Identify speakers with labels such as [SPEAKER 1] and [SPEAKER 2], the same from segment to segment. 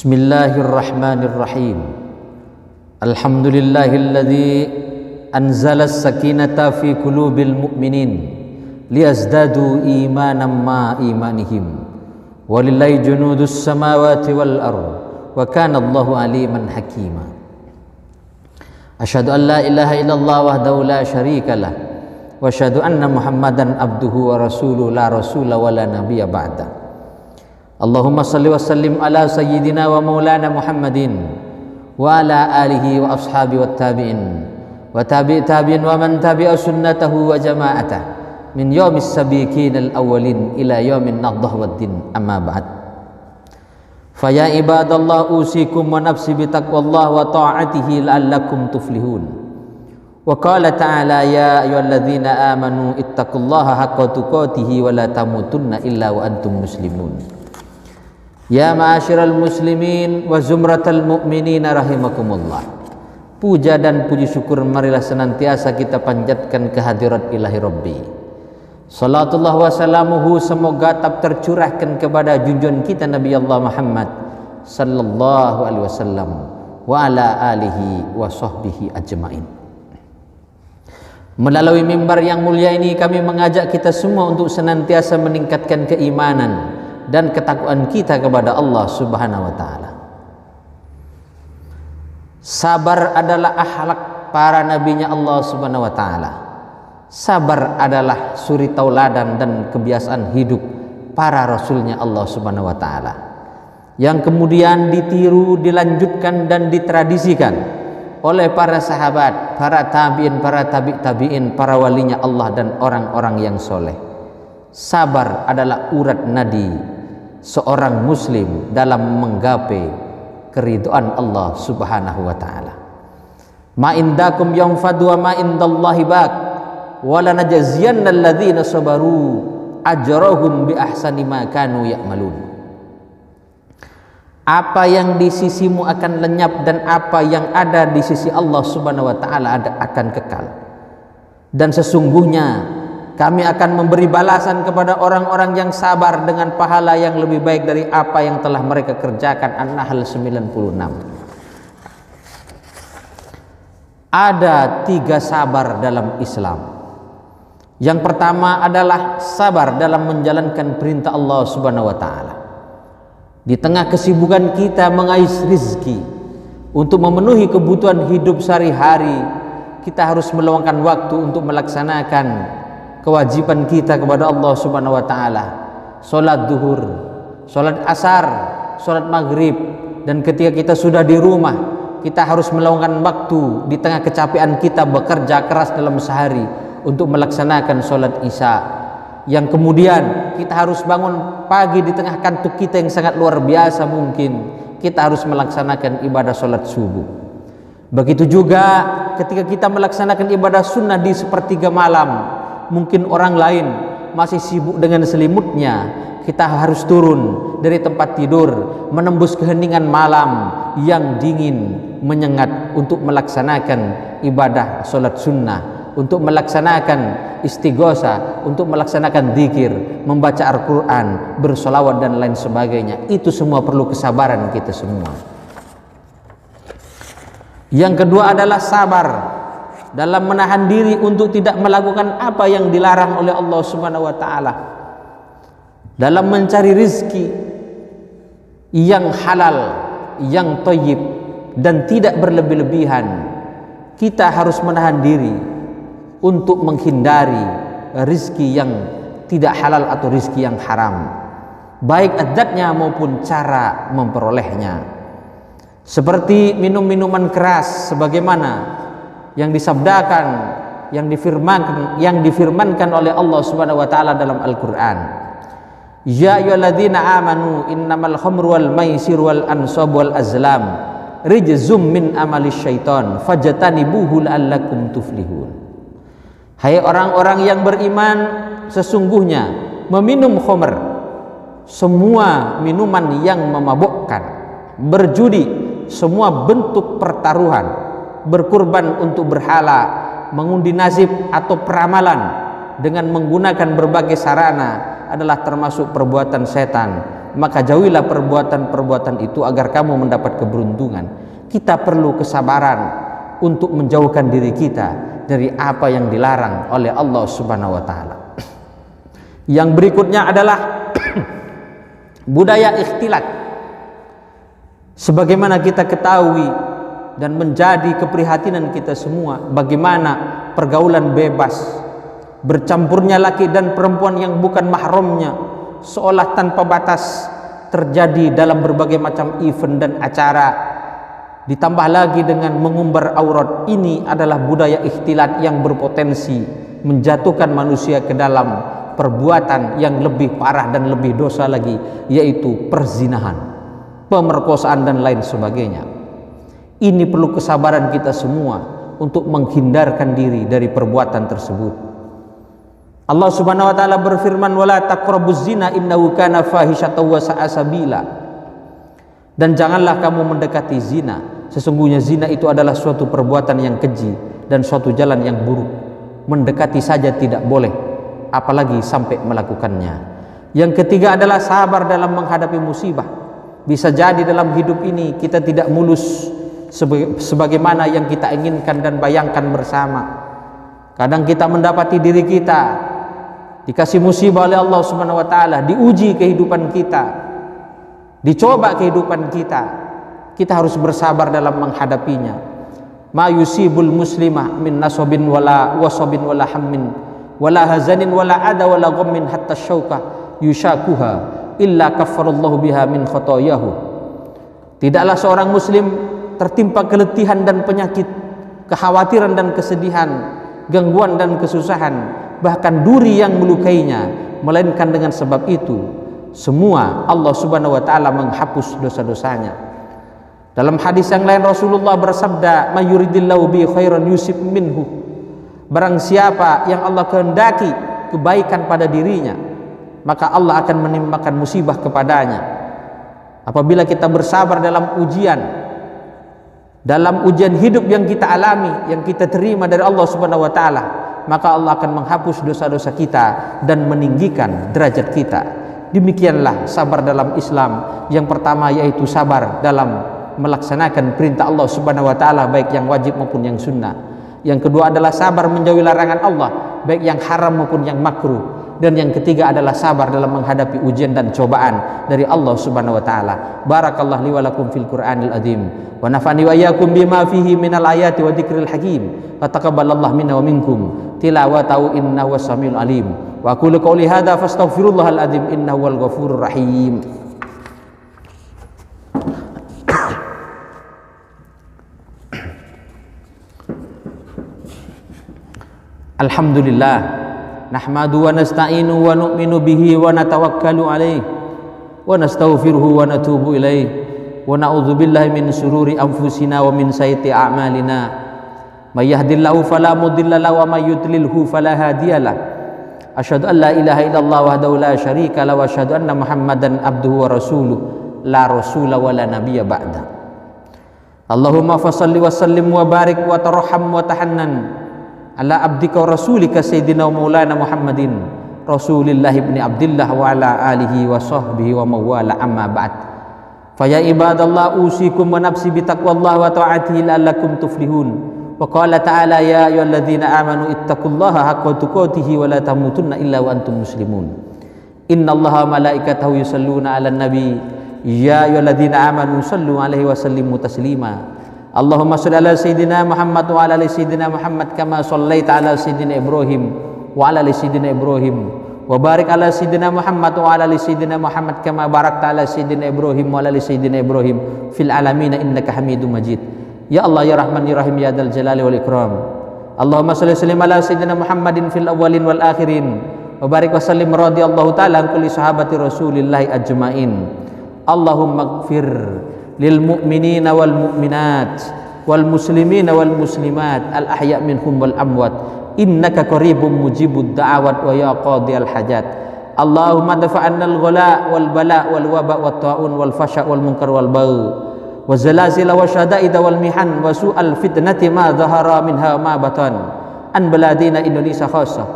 [SPEAKER 1] Bismillahirrahmanirrahim. Alhamdulillahilladzi anzala as-sakinata fi qulubil mu'minin liyazdadu imanan ma imanihim. Walillahi junudus samawati wal ardh wa kana Allahu aliman hakima. Asyhadu an la ilaha illallah wahdahu la syarika lah wa asyhadu anna Muhammadan abduhu wa rasuluhu la rasula wa la nabiyya ba'da. Allahumma salli wa sallim ala sayyidina wa maulana Muhammadin wa ala alihi wa ashabi wa tabi'in wa tabi'in wa man tabi'a sunnatahu wa jama'atah min yawmis sabiqin al-awwalin ila yawmin nahdah wad-din, amma ba'd. Fa ya ibadallah usikum wa nafsi bi taqwallah wa ta'atihi la'allakum tuflihun. Wa qala ta'ala ya ayyuhalladzina amanu ittaqullaha haqqa tuqatih wa la tamutunna illa wa antum muslimun. Ya ma'asyiral muslimin wa zumratal mu'minina rahimakumullah. Puja dan puji syukur marilah senantiasa kita panjatkan kehadirat ilahi Rabbi. Salatullah wa salamuhu semoga tetap tercurahkan kepada junjungan kita Nabi Allah Muhammad sallallahu alaihi wasallam wa ala alihi wa sahbihi ajmain. Melalui mimbar yang mulia ini kami mengajak kita semua untuk senantiasa meningkatkan keimanan dan ketakwaan kita kepada Allah Subhanahu wa taala. Sabar adalah akhlak para nabinya Allah Subhanahu wa taala. Sabar adalah suri tauladan dan kebiasaan hidup para rasulnya Allah Subhanahu wa taala, yang kemudian ditiru, dilanjutkan dan ditradisikan oleh para sahabat, para tabi'in, para tabi'in, para walinya Allah dan orang-orang yang soleh. Sabar adalah urat nadi seorang muslim dalam menggapai keridhaan Allah Subhanahu wa taala. Ma indakum yanfadu wa ma indallahi baq wa lanajziyanna alladzina sabaru ajrahum bi ahsani ma kanu ya'malun. Apa yang di sisimu akan lenyap dan apa yang ada di sisi Allah Subhanahu wa taala akan kekal. Dan sesungguhnya kami akan memberi balasan kepada orang-orang yang sabar dengan pahala yang lebih baik dari apa yang telah mereka kerjakan. An-Nahl 96. Ada 3 sabar dalam Islam. Yang pertama adalah sabar dalam menjalankan perintah Allah Subhanahu wa taala. Di tengah kesibukan kita mengais rizki untuk memenuhi kebutuhan hidup sehari-hari, kita harus meluangkan waktu untuk melaksanakan kewajiban kita kepada Allah Subhanahu wa taala. Salat zuhur, salat asar, salat maghrib, dan ketika kita sudah di rumah, kita harus meluangkan waktu di tengah kecapean kita bekerja keras dalam sehari untuk melaksanakan salat isya. Yang kemudian kita harus bangun pagi di tengah kantuk kita yang sangat luar biasa, mungkin kita harus melaksanakan ibadah salat subuh. Begitu juga ketika kita melaksanakan ibadah sunnah di sepertiga malam, mungkin orang lain masih sibuk dengan selimutnya, kita harus turun dari tempat tidur, menembus keheningan malam yang dingin menyengat untuk melaksanakan ibadah salat sunnah, untuk melaksanakan istighosa, untuk melaksanakan zikir, membaca Al-Quran, bersolawat dan lain sebagainya. Itu semua perlu kesabaran kita semua. Yang kedua adalah sabar dalam menahan diri untuk tidak melakukan apa yang dilarang oleh Allah Subhanahu wa taala. Dalam mencari rizki yang halal, yang thayyib dan tidak berlebih-lebihan, kita harus menahan diri untuk menghindari rizki yang tidak halal atau rizki yang haram, baik adatnya maupun cara memperolehnya. Seperti minum minuman keras sebagaimana yang disabdakan, yang difirmankan oleh Allah Subhanahu wa taala dalam Al-Qur'an. Ya ayyuhalladzina amanu innamal khamru wal maisiru wal ansabu wal azlam rijzum min amalis syaitan fajtanibuhu la'allakum tuflihun. Hai orang-orang yang beriman, sesungguhnya meminum khamr, semua minuman yang memabukkan, berjudi, semua bentuk pertaruhan, berkurban untuk berhala, mengundi nasib atau peramalan dengan menggunakan berbagai sarana adalah termasuk perbuatan setan maka jauhilah perbuatan-perbuatan itu agar kamu mendapat keberuntungan. Kita perlu kesabaran untuk menjauhkan diri kita dari apa yang dilarang oleh Allah Subhanahu wa taala. Yang berikutnya adalah budaya ikhtilat. Sebagaimana kita ketahui dan menjadi keprihatinan kita semua, bagaimana pergaulan bebas, bercampurnya laki dan perempuan yang bukan mahramnya seolah tanpa batas terjadi dalam berbagai macam event dan acara, ditambah lagi dengan mengumbar aurat. Ini adalah budaya ikhtilat yang berpotensi menjatuhkan manusia ke dalam perbuatan yang lebih parah dan lebih dosa lagi, yaitu perzinahan, pemerkosaan dan lain sebagainya. Ini perlu kesabaran kita semua untuk menghindarkan diri dari perbuatan tersebut. Allah Subhanahu wa taala berfirman, "Wala taqrabuz zina innahu kana fahisyatan wa sa'a sabila." Dan janganlah kamu mendekati zina, sesungguhnya zina itu adalah suatu perbuatan yang keji dan suatu jalan yang buruk. Mendekati saja tidak boleh, apalagi sampai melakukannya. Yang ketiga adalah sabar dalam menghadapi musibah. Bisa jadi dalam hidup ini kita tidak mulus sebagaimana yang kita inginkan dan bayangkan bersama. Kadang kita mendapati diri kita dikasih musibah oleh Allah Subhanahu wa taala, diuji kehidupan kita, dicoba kehidupan kita. Kita harus bersabar dalam menghadapinya. Ma yusibul muslimah min nasabin wala wasabin wala hammin wala hazanin wala ada wala ghammin hatta syauqah yushakuha illa kaffarallahu biha min khotoyahu. Tidaklah seorang muslim tertimpa keletihan dan penyakit, kekhawatiran dan kesedihan, gangguan dan kesusahan, bahkan duri yang melukainya, melainkan dengan sebab itu semua Allah Subhanahu wa taala menghapus dosa-dosanya. Dalam hadis yang lain Rasulullah bersabda, "May yuridillahu bi khairan yusib minhu." Barang siapa yang Allah kehendaki kebaikan pada dirinya, maka Allah akan menimpakan musibah kepadanya. Apabila kita bersabar dalam ujian hidup yang kita alami, yang kita terima dari Allah Subhanahu wa taala, maka Allah akan menghapus dosa-dosa kita dan meninggikan derajat kita. Demikianlah sabar dalam Islam. Yang pertama yaitu sabar dalam melaksanakan perintah Allah Subhanahu wa taala, baik yang wajib maupun yang sunnah. Yang kedua adalah sabar menjauhi larangan Allah, baik yang haram maupun yang makruh. Dan yang ketiga adalah sabar dalam menghadapi ujian dan cobaan dari Allah Subhanahu wa taala. Barakallahu li wa lakum fil Qur'anil azim wa nafa'ani wa iyyakum bima fihi minal ayati wa dzikril hakim. Wa taqabbalallahu minna wa minkum tilawatahu innahu was-samiul alim. Wa aqulu qouli hadza fastaghfirullahal azim innahu wal ghafurur rahim. Alhamdulillah, nahmadu wa nasta'inu wa nu'minu bihi wa natawakkalu alaih wa nastaghfiruhu wa natubu ilaih wa na'udzu billahi min sururi anfusina wa min sayyiati a'malina. May yahdihillahu fala mudilla lahu wa may yudlilhu fala hadiyalah. Asyhadu an la ilaha illallah wahdahu la syarika lahu wa asyhadu anna Muhammadan abduhu wa rasuluh la rasula wa la nabiyya ba'da. Allahumma fashalli wa sallim wa barik wa tarham wa tahannan ala abdika wa rasulika sayyidina wa maulana Muhammadin Rasulillah ibni Abdillah wa ala alihi wa sahbihi wa mawala amma ba'd. Faya ibadallah usikum wa nafsi bitaqwallah wa ta'atihi la'allakum tuflihun. Wa qala ta'ala ya ayyuhalladzina amanu ittaqullaha haqqa tuqatih wa la tamutunna illa wa antum muslimun. Innallaha wa malaikatahu yusalluna 'alan nabi ya ayyuhalladzina amanu sallu 'alaihi wa sallimu taslima. Allahumma shalli ala sayyidina Muhammad wa ala ali sayyidina Muhammad kama shallaita ala sayyidina Ibrahim wa ala ali sayyidina Ibrahim wa barik ala sayyidina Muhammad wa ala ali sayyidina Muhammad kama barakta ala sayyidina Ibrahim wa ala ali sayyidina Ibrahim fil alamin innaka Hamidum Majid. Ya Allah ya Rahman ya Rahim ya Dzal Jalali wal Ikram. Allahumma shalli sallim ala sayyidina Muhammadin fil awwalin wal akhirin wa barik wa sallim radhiyallahu ta'ala an kulli sahabati Rasulillah ajmain. Allahumma ighfir lil mu'minina wal mu'minat wal muslimina wal muslimat al ahya' minhum wal amwat innaka qaribun mujibud da'awat wa ya qadiyal hajat. Allahumma dafa'anna al ghala wal bala wal waba wat ta'un wal fasha wal munkar wal bagh wa zalazil wa syada'id wal mihan wa su'al fitnati ma dhahara minha ma batan an baladina Indonesia khassah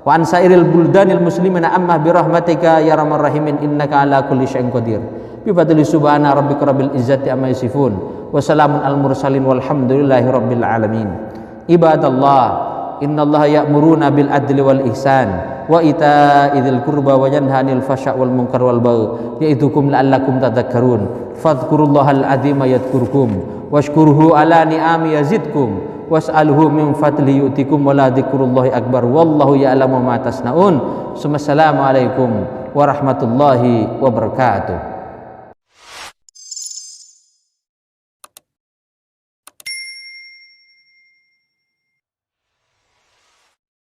[SPEAKER 1] wa an sairil buldanil muslimina amma bi rahmatika ya arhamar rahimin innaka ala kulli syai'in qadir. Bi fadli subhana rabbika rabbil izzati amma yasifun wa salamun al mursalin walhamdulillahi rabbil alamin. Ibadallah, innallaha ya'muruna bil adli wal ihsan wa ita'i dzil qurba wa yanha 'anil fasya' wal munkar wal baghi ya'idukum la'allakum tadhakkarun. Fadhkurullahal 'azima yadhkurkum washkuruhu ala ni'ami yazidkum was'alhu min fadli yu'tikum wa la dzikrullahi akbar wallahu ya'lamu ma tasnaun. Assalamualaikum warahmatullahi wabarakatuh.